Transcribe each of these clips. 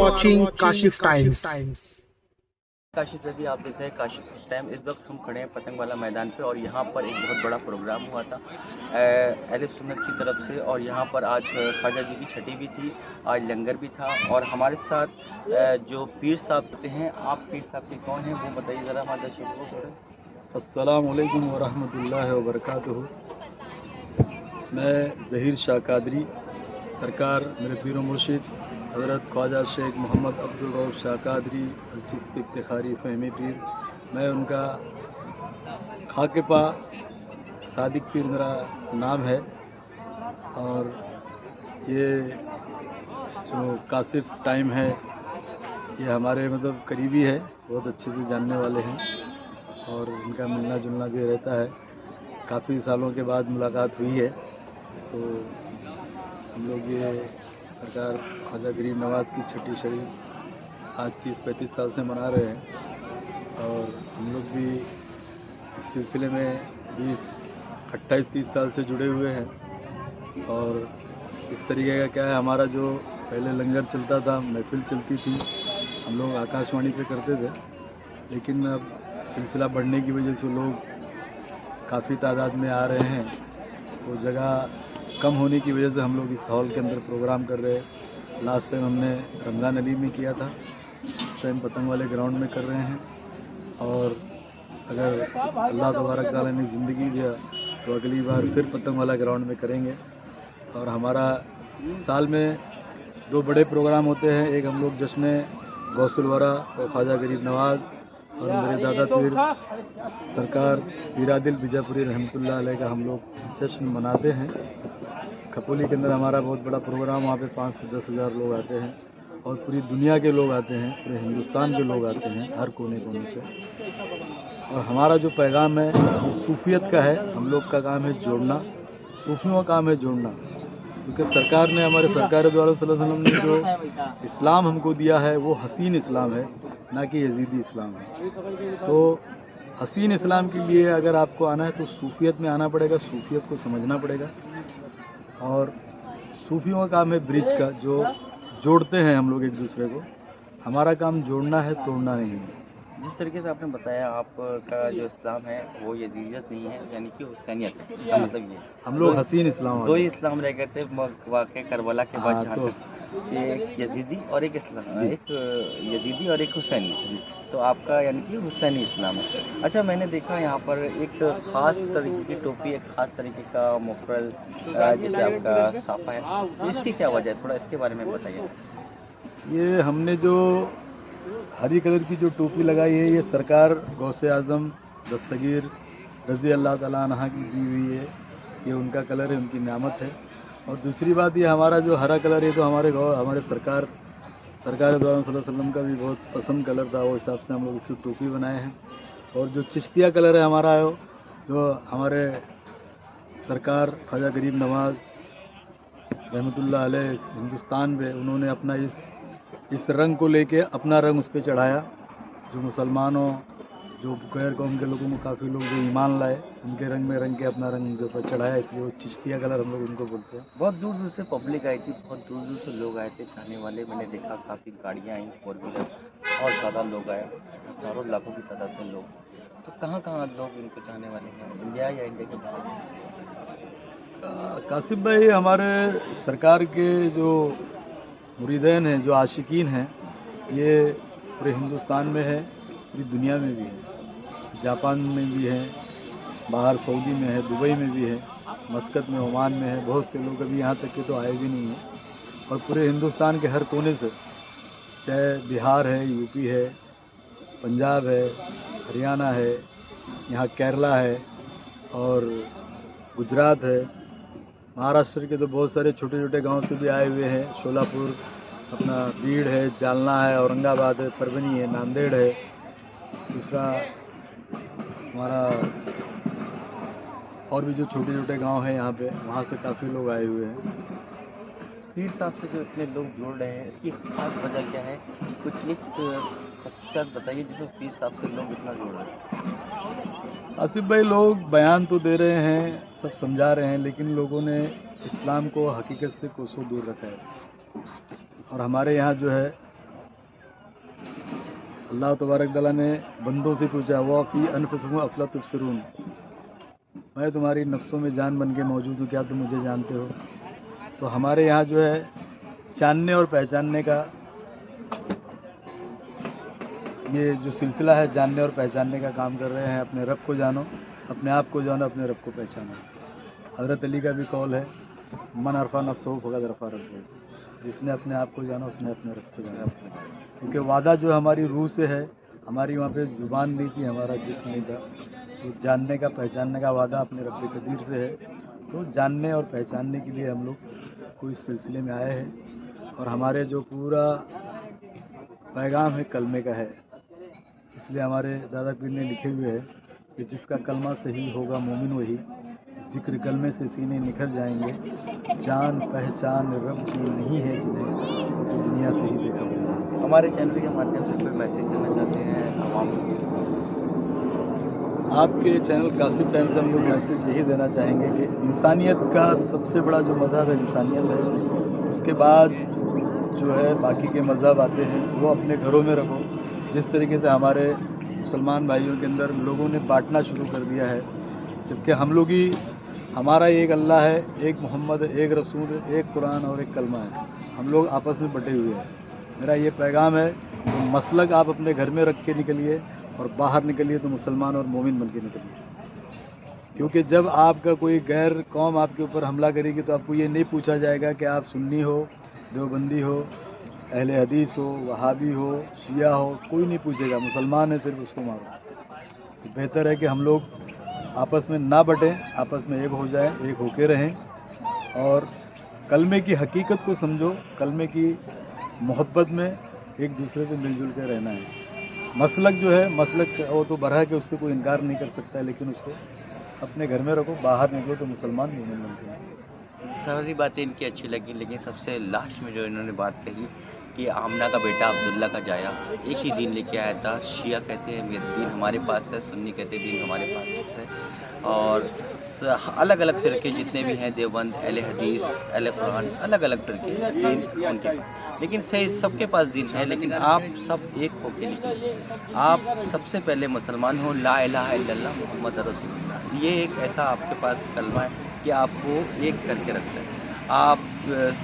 watching Kashif Times. Kashif Ravi, आप देख रहे हैं काशिफ टाइम। इस वक्त हम खड़े हैं पतंग वाला मैदान पे और यहाँ पर एक बहुत बड़ा प्रोग्राम हुआ था अहले सुन्नत की तरफ से, और यहाँ पर आज ख्वाजा जी की छठी भी थी, आज लंगर भी था। और हमारे साथ जो पीर साहब होते हैं, आप पीर साहब के कौन हैं वो बताइए ज़रा हमारे दर्शकों को। अस्सलाम वालेकुम व रहमतुल्लाहि व बरकातुहू। मैं ज़हीर शाह कादरी, सरकार मेरे पीर मुर्शिद हज़रत ख्वाजा शेख मोहम्मद अब्दुल रऊफ़ शाह कादरी अलचिश्ती इफ्तिखारी फ़हमी पीर, मैं उनका खाकिपा सादिक पीर मेरा नाम है। और ये जो काशिफ टाइम है ये हमारे मतलब करीबी है, बहुत अच्छे से जानने वाले हैं और इनका मिलना जुलना भी रहता है। काफ़ी सालों के बाद मुलाकात हुई है, तो हम लोग ये सरकार ख्वाजा गरीब नवाज़ की छठी शरीफ आज 30-35 साल से मना रहे हैं। और हम लोग भी इस सिलसिले में 28-30 साल से जुड़े हुए हैं। और इस तरीके का क्या है, हमारा जो पहले लंगर चलता था, महफिल चलती थी, हम लोग आकाशवाणी पे करते थे, लेकिन अब सिलसिला बढ़ने की वजह से लोग काफ़ी तादाद में आ रहे हैं, तो जगह कम होने की वजह से हम लोग इस हॉल के अंदर प्रोग्राम कर रहे हैं। लास्ट टाइम हमने रमज़ान अली में किया था, इस टाइम पतंग वाले ग्राउंड में कर रहे हैं। और अगर अल्लाह तबारक तआला ने ज़िंदगी दिया तो अगली बार फिर पतंग वाला ग्राउंड में करेंगे। और हमारा साल में 2 बड़े प्रोग्राम होते हैं, एक हम लोग जश्न गौसुल वरा और ख्वाजा गरीब नवाज़ और मेरे दादा पीर सरकार पीरादिल बीजापुरी रहमतुल्लाह अलैह का हम लोग जश्न मनाते हैं। खपोली के अंदर हमारा बहुत बड़ा प्रोग्राम, वहाँ पे 5 से 10 हज़ार लोग आते हैं और पूरी दुनिया के लोग आते हैं, पूरे हिंदुस्तान के लोग आते हैं, हर कोने कोने से। और हमारा जो पैगाम है वो सूफियत का है। हम लोग का काम है जोड़ना, सूफियों का काम है जोड़ना, क्योंकि सरकार ने, हमारे सरकार द्वारा सल्लल्लाहु अलैहि वसल्लम ने जो इस्लाम हमको दिया है वो हसीन इस्लाम है, ना कि यजीदी इस्लाम है। तो हसीन इस्लाम के लिए अगर आपको आना है तो सूफियत में आना पड़ेगा, सूफियत को समझना पड़ेगा। और सूफियों का काम है ब्रिज का, जो जोड़ते हैं हम लोग एक दूसरे को। हमारा काम जोड़ना है, तोड़ना नहीं है। जिस तरीके से आपने बताया आपका जो इस्लाम है वो यजीदियत नहीं है, यानी कि हुसैनियत है, इसका मतलब ये हम लोग हसीन इस्लाम, 2 ही इस्लाम रह गए थे वाक़ई करबला के बाद, जहाँ तो तक एक यजीदी और एक इस्लाम, एक यजीदी और एक हुसैनी, तो आपका यानी कि हुसैनी इस्लाम है। अच्छा, मैंने देखा यहाँ पर एक ख़ास तरीके की टोपी, एक ख़ास तरीके का मुफरल, जैसे आपका साफा है, तो इसकी क्या वजह है, थोड़ा इसके बारे में बताइए। ये हमने जो हरी कलर की जो टोपी लगाई है, ये सरकार गौसे आज़म दस्तगीर रज़ी अल्लाह ताला अन्हा की दी हुई है। ये उनका कलर है, उनकी नेमत है। और दूसरी बात, ये हमारा जो हरा कलर है तो हमारे सरकार द्वारा सल्लल्लाहु अलैहि वसल्लम का भी बहुत पसंद कलर था, वो हिसाब से हम लोग इसकी टोपी बनाए हैं। और जो चिश्तिया कलर है हमारा, जो हमारे सरकार ख्वाजा गरीब नवाज़ रहमतुल्लाह अलैह हिंदुस्तान में, उन्होंने अपना इस रंग को लेके अपना रंग उस पर चढ़ाया। जो मुसलमानों, जो गैर कौम के लोगों को, काफ़ी लोग जो ईमान लाए, उनके रंग में रंग के अपना रंग उनके ऊपर चढ़ाया, इसलिए वो चिश्तिया कलर हम लोग उनको बोलते हैं। बहुत दूर दूर से पब्लिक आई थी, बहुत दूर दूर से लोग आए थे चाहने वाले। मैंने देखा काफ़ी गाड़ियाँ आई, 4 व्हीलर, बहुत ज़्यादा लोग आए, हज़ारों लाखों की तादाद में लोग। तो कहाँ कहाँ लोग इनको चाहने वाले हैं, इंडिया या इंडिया के बाहर? कासिफ भाई, हमारे सरकार के जो मुरीदैन हैं, जो आशिकीन हैं, ये पूरे हिंदुस्तान में है, पूरी दुनिया में भी है, जापान में भी है, बाहर सऊदी में है, दुबई में भी है, मस्कत में, ओमान में है। बहुत से लोग अभी यहाँ तक के तो आए भी नहीं हैं। और पूरे हिंदुस्तान के हर कोने से, चाहे बिहार है, यूपी है, पंजाब है, हरियाणा है, यहाँ केरला है और गुजरात है, महाराष्ट्र के तो बहुत सारे छोटे छोटे गांव से भी आए हुए हैं। शोलापुर, अपना बीड़ है, जालना है, औरंगाबाद है, परभनी है, नांदेड़ है। दूसरा हमारा और भी जो छोटे छोटे गांव हैं यहाँ पे, वहाँ से काफ़ी लोग आए हुए हैं। पीर साहब से जो इतने लोग जुड़ रहे हैं, इसकी खास वजह क्या है? कुछ एक खसूसियात बताइए जिसमें पीर साहब से लोग इतना जुड़ रहे हैं। आसिफ भाई, लोग बयान तो दे रहे हैं, सब समझा रहे हैं, लेकिन लोगों ने इस्लाम को हकीकत से कोसों दूर रखा है। और हमारे यहाँ जो है अल्लाह तबारक तआला ने बंदों से पूछा वो फी अनफुसिकुम अफला तुबसिरून, मैं तुम्हारी नफ्सों में जान बन के मौजूद हूँ, क्या तुम मुझे जानते हो। तो हमारे यहाँ जो है जानने और पहचानने का ये जो सिलसिला है, जानने और पहचानने का काम कर रहे हैं। अपने रब को जानो, अपने आप को जानो, अपने रब को पहचानो। हज़रत अली का भी कौल है, मन अरफा नफ्सहु फक़द अरफा रब्बहु, जिसने अपने आप को जाना उसने अपने रब को जाना। क्योंकि वादा जो हमारी रूह से है, हमारी वहाँ पे ज़ुबान नहीं थी, हमारा जिस्म नहीं था, तो जानने का पहचानने का वादा अपने रब कदीर से है। तो जानने और पहचानने के लिए हम लोग को इस सिलसिले में आए हैं और हमारे जो पूरा पैगाम है कलमे का है। इसलिए हमारे दादा पीर ने लिखे हुए है कि जिसका कलमा सही होगा मोमिन वही, जिक्र कलमे से सीने निखर जाएंगे, जान पहचान रब की नहीं है जिन्हें तो दुनिया से ही देखा मिलेगा। हमारे चैनल के माध्यम से कोई मैसेज देना चाहते हैं आवाम को? आपके चैनल कासिफ टाइम से हम लोग मैसेज यही देना चाहेंगे कि इंसानियत का सबसे बड़ा जो मज़हब है इंसानियत है। उसके बाद जो है बाकी के मज़हब आते हैं, वो अपने घरों में रखो। जिस तरीके से हमारे मुसलमान भाइयों के अंदर लोगों ने बांटना शुरू कर दिया है, जबकि हम लोग ही, हमारा एक अल्लाह है, एक मोहम्मद, एक रसूल, एक कुरान और एक कलमा है। हम लोग आपस में बटे हुए हैं। मेरा ये पैगाम है तो मसलक आप अपने घर में रख के निकलिए और बाहर निकलिए तो मुसलमान और मोमिन बन के निकलिए। क्योंकि जब आपका कोई गैर कौम आपके ऊपर हमला करेगी तो आपको ये नहीं पूछा जाएगा कि आप सुन्नी हो, देवबंदी हो, अहले हदीस हो, वहाबी हो, शिया हो, कोई नहीं पूछेगा। मुसलमान है सिर्फ, उसको मारो। तो बेहतर है कि हम लोग आपस में ना बटें, आपस में एक हो जाएं, एक होके रहें और कलमे की हकीकत को समझो। कलमे की मोहब्बत में एक दूसरे से मिलजुल कर रहना है। मसलक जो है, मसलक वो तो बरहा के उससे कोई इनकार नहीं कर सकता है, लेकिन उसको अपने घर में रखो, बाहर निकलो तो मुसलमान मोमिन बनते हैं। सारी बातें इनकी अच्छी लगी, लेकिन सबसे लास्ट में जो इन्होंने बात कही कि आमना का बेटा अब्दुल्ला का जाया एक ही दीन लेके आया था। शिया कहते हैं मेरा दीन हमारे पास है, सुन्नी कहते हैं दीन हमारे पास है, और अलग अलग फिरके जितने भी हैं, देवबंद, अहले हदीस, अहले कुरान, अलग अलग फिरके दीन उनके पास, लेकिन सही सबके पास दीन है। लेकिन आप सब एक होके निकले। आप सबसे पहले मुसलमान हो, ला इलाहा इल्लल्लाह मुहम्मद रसूलुल्लाह, ये एक ऐसा आपके पास कलमा है कि आपको एक करके रखता है। आप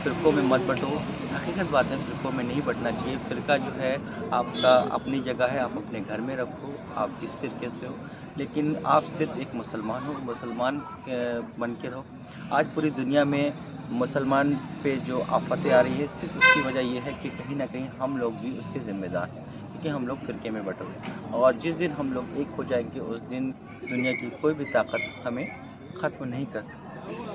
फ़िरक़ों में मत बटो। हकीकत बात है, फ़िरक़ों में नहीं बटना चाहिए। फ़िरका जो है आपका अपनी जगह है, आप अपने घर में रखो, आप जिस फ़िरके से हो, लेकिन आप सिर्फ एक मुसलमान हो, मुसलमान बन के रहो। आज पूरी दुनिया में मुसलमान पे जो आफतें आ रही है, सिर्फ उसकी वजह यह है कि कहीं ना कहीं हम लोग भी उसके ज़िम्मेदार हैं, क्योंकि हम लोग फ़िरके में बटे हुए। और जिस दिन हम लोग एक हो जाएंगे, उस दिन दुनिया की कोई भी ताकत हमें ख़त्म नहीं कर सकती।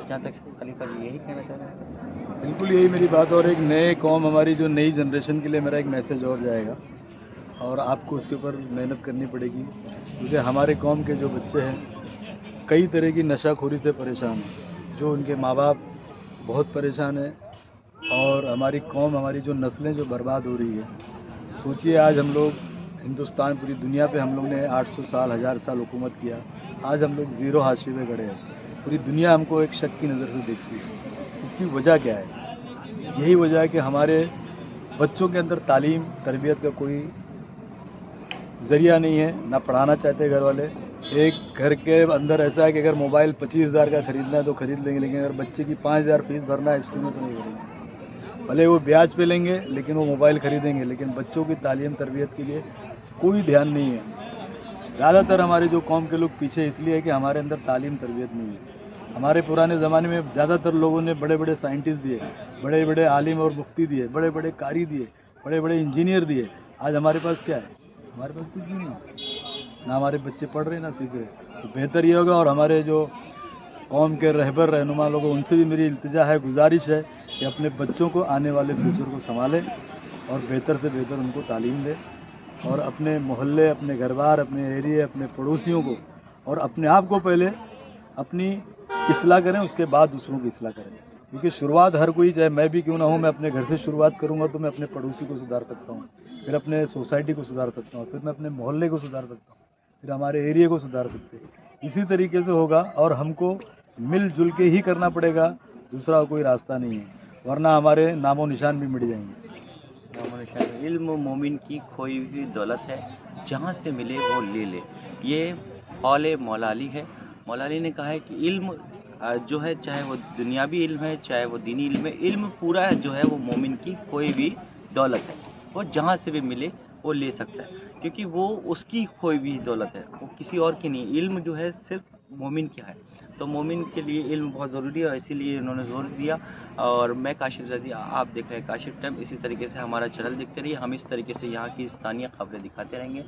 जहाँ तक खलीफा जी यही कहना चाह रहे हैं। बिल्कुल यही मेरी बात। और एक नए कौम, हमारी जो नई जनरेशन के लिए मेरा एक मैसेज और जाएगा, और आपको उसके ऊपर मेहनत करनी पड़ेगी। क्योंकि हमारे कौम के जो बच्चे हैं कई तरह की नशाखोरी से परेशान हैं, जो उनके माँ बाप बहुत परेशान हैं, और हमारी कौम, हमारी जो नस्लें जो बर्बाद हो रही है। सोचिए आज हम लोग हिंदुस्तान, पूरी दुनिया पे हम लोग ने 800 साल, 1000 साल हुकूमत किया, आज हम लोग ज़ीरो हाशिए पे खड़े हैं। पूरी दुनिया हमको एक शक की नज़र से देखती है। इसकी वजह क्या है? यही वजह है कि हमारे बच्चों के अंदर तालीम, तरबियत का कोई ज़रिया नहीं है, ना पढ़ाना चाहते घर वाले। एक घर के अंदर ऐसा है कि अगर मोबाइल 25,000 का ख़रीदना है तो ख़रीद लेंगे, लेकिन अगर बच्चे की 5,000 फीस भरना है स्कूल में तो नहीं भरेंगे। भले वो ब्याज पे लेंगे, लेकिन वो मोबाइल ख़रीदेंगे, लेकिन बच्चों की तालीम तरबियत के लिए कोई ध्यान नहीं है। ज़्यादातर हमारे जो कौम के लोग पीछे इसलिए है कि हमारे अंदर तालीम तरबियत नहीं है। हमारे पुराने ज़माने में ज़्यादातर लोगों ने बड़े बड़े साइंटिस्ट दिए, बड़े बड़े आलिम और मुफ्ती दिए, बड़े बड़े कारी दिए, बड़े बड़े इंजीनियर दिए। आज हमारे पास क्या है? हमारे पास कुछ भी नहीं है। ना हमारे बच्चे पढ़ रहे, ना सीख रहे। तो बेहतर ये होगा, और हमारे जो कौम के रहबर रहनुमा लोगों, उनसे भी मेरी इल्तिजा है, गुजारिश है कि अपने बच्चों को, आने वाले फ्यूचर को संभालें और बेहतर से बेहतर उनको तालीम दें, और अपने मोहल्ले, अपने घर बार, अपने एरिए, अपने पड़ोसियों को और अपने आप को पहले अपनी इस्लाह करें, उसके बाद दूसरों की इस्लाह करें। क्योंकि शुरुआत हर कोई, चाहे मैं भी क्यों ना हूँ, मैं अपने घर से शुरुआत करूँगा तो मैं अपने पड़ोसी को सुधार सकता हूँ, फिर अपने सोसाइटी को सुधार सकता हूँ, फिर मैं अपने मोहल्ले को सुधार सकता हूँ, फिर हमारे एरिया को सुधार सकते हैं। इसी तरीके से होगा, और हमको मिलजुल के ही करना पड़ेगा, दूसरा कोई रास्ता नहीं है, वरना हमारे नामो निशान भी मिट जाएंगे। इल्म मोमिन की खोई हुई दौलत है, जहाँ से मिले वो ले ले। ये कौल मौला अली है। मौला अली ने कहा है कि इल्म जो है, चाहे वो दुनियावी इल्म है, चाहे वो दीनी इल्म है, इल्म पूरा जो है वो मोमिन की खोई हुई दौलत है। वो जहाँ से भी मिले वो ले सकता है, क्योंकि वो उसकी खोई हुई दौलत है, वो किसी और की नहीं। इल्म जो है सिर्फ मोमिन क्या है, तो मोमिन के लिए इल्म बहुत ज़रूरी है, और इसीलिए उन्होंने जोर दिया। और मैं काशिफ रज़ी, आप देख रहे हैं काशिफ टाइम। इसी तरीके से हमारा चैनल देखते रहिए, हम इस तरीके से यहाँ की स्थानीय खबरें दिखाते रहेंगे।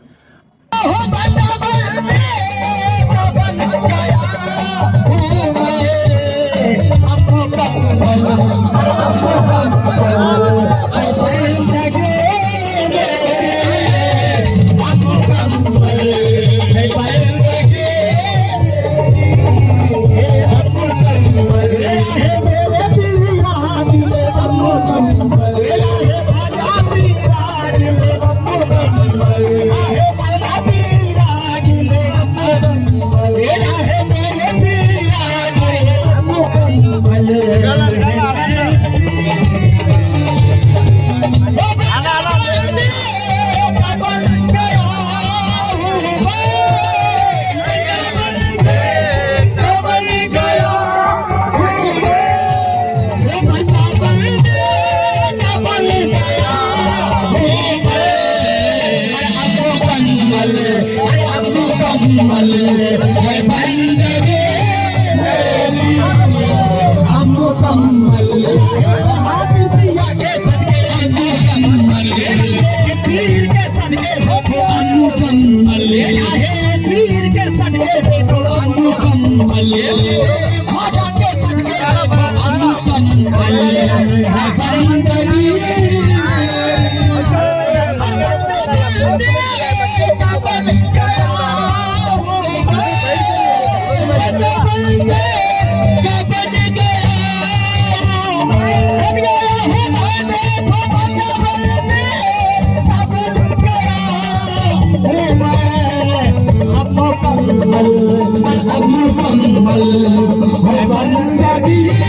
अब मुकम्मल है बंदगी।